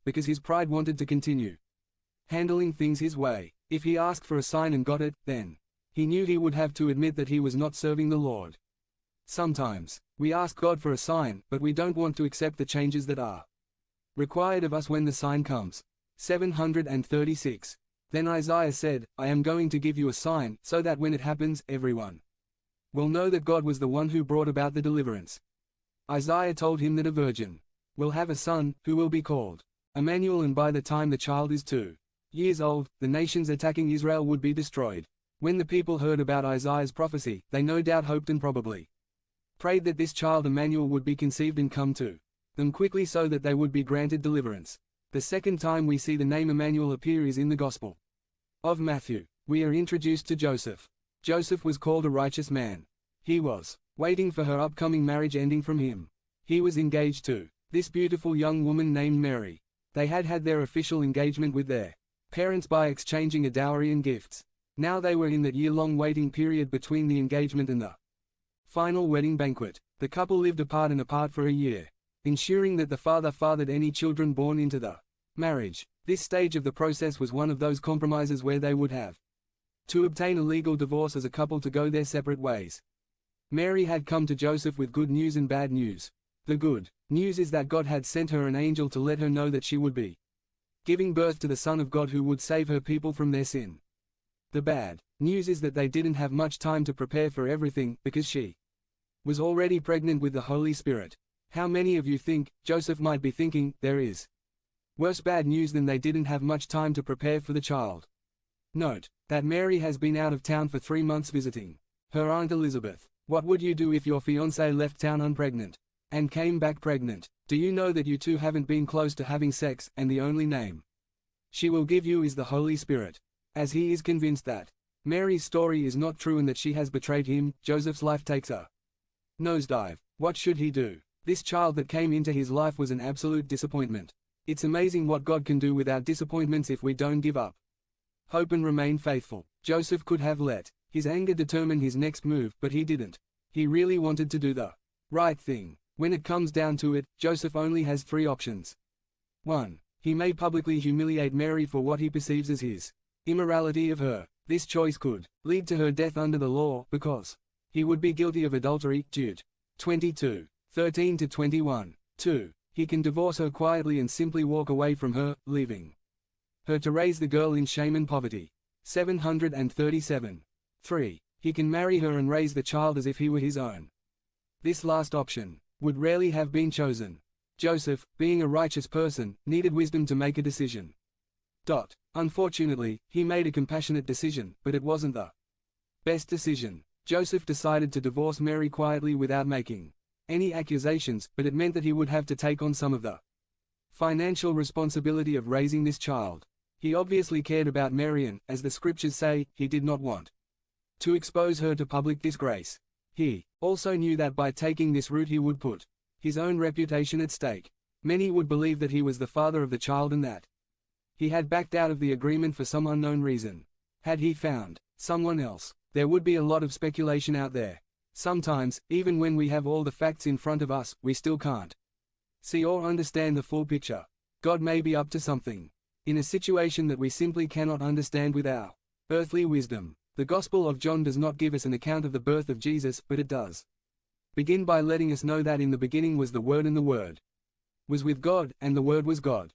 because his pride wanted to continue handling things his way. If he asked for a sign and got it, then he knew he would have to admit that he was not serving the Lord. Sometimes, we ask God for a sign, but we don't want to accept the changes that are required of us when the sign comes. 736. Then Isaiah said, I am going to give you a sign, so that when it happens, everyone will know that God was the one who brought about the deliverance. Isaiah told him that a virgin will have a son, who will be called Emmanuel, and by the time the child is 2 years old, the nations attacking Israel would be destroyed. When the people heard about Isaiah's prophecy, they no doubt hoped and probably prayed that this child Emmanuel would be conceived and come to them quickly so that they would be granted deliverance. The second time we see the name Emmanuel appear is in the Gospel of Matthew. We are introduced to Joseph. Joseph was called a righteous man. He was waiting for her upcoming marriage ending from him. He was engaged to this beautiful young woman named Mary. They had had their official engagement with their parents by exchanging a dowry and gifts. Now they were in that year-long waiting period between the engagement and the final wedding banquet. The couple lived apart for a year, ensuring that the father fathered any children born into the marriage. This stage of the process was one of those compromises where they would have to obtain a legal divorce as a couple to go their separate ways. Mary had come to Joseph with good news and bad news. The good news is that God had sent her an angel to let her know that she would be giving birth to the Son of God who would save her people from their sin. The bad news is that they didn't have much time to prepare for everything, because she was already pregnant with the Holy Spirit. How many of you think Joseph might be thinking, there is worse bad news than they didn't have much time to prepare for the child? Note that Mary has been out of town for 3 months visiting her Aunt Elizabeth. What would you do if your fiancé left town unpregnant and came back pregnant? Do you know that you two haven't been close to having sex, and the only name she will give you is the Holy Spirit? As he is convinced that Mary's story is not true and that she has betrayed him, Joseph's life takes a nosedive. What should he do? This child that came into his life was an absolute disappointment. It's amazing what God can do with our disappointments if we don't give up hope and remain faithful. Joseph could have let his anger determine his next move, but he didn't. He really wanted to do the right thing. When it comes down to it, Joseph only has 3 options. 1. He may publicly humiliate Mary for what he perceives as his immorality of her. This choice could lead to her death under the law, because he would be guilty of adultery. Jude 22:13-21. 2. He can divorce her quietly and simply walk away from her, leaving her to raise the girl in shame and poverty. 737. 3. He can marry her and raise the child as if he were his own. This last option would rarely have been chosen. Joseph, being a righteous person, needed wisdom to make a decision. Unfortunately, he made a compassionate decision, but it wasn't the best decision. Joseph decided to divorce Mary quietly without making any accusations, but it meant that he would have to take on some of the financial responsibility of raising this child. He obviously cared about Mary and, as the scriptures say, he did not want to expose her to public disgrace. He also knew that by taking this route he would put his own reputation at stake. Many would believe that he was the father of the child and that he had backed out of the agreement for some unknown reason. Had he found someone else, there would be a lot of speculation out there. Sometimes, even when we have all the facts in front of us, we still can't see or understand the full picture. God may be up to something in a situation that we simply cannot understand with our earthly wisdom. The Gospel of John does not give us an account of the birth of Jesus, but it does begin by letting us know that in the beginning was the Word, and the Word was with God, and the Word was God.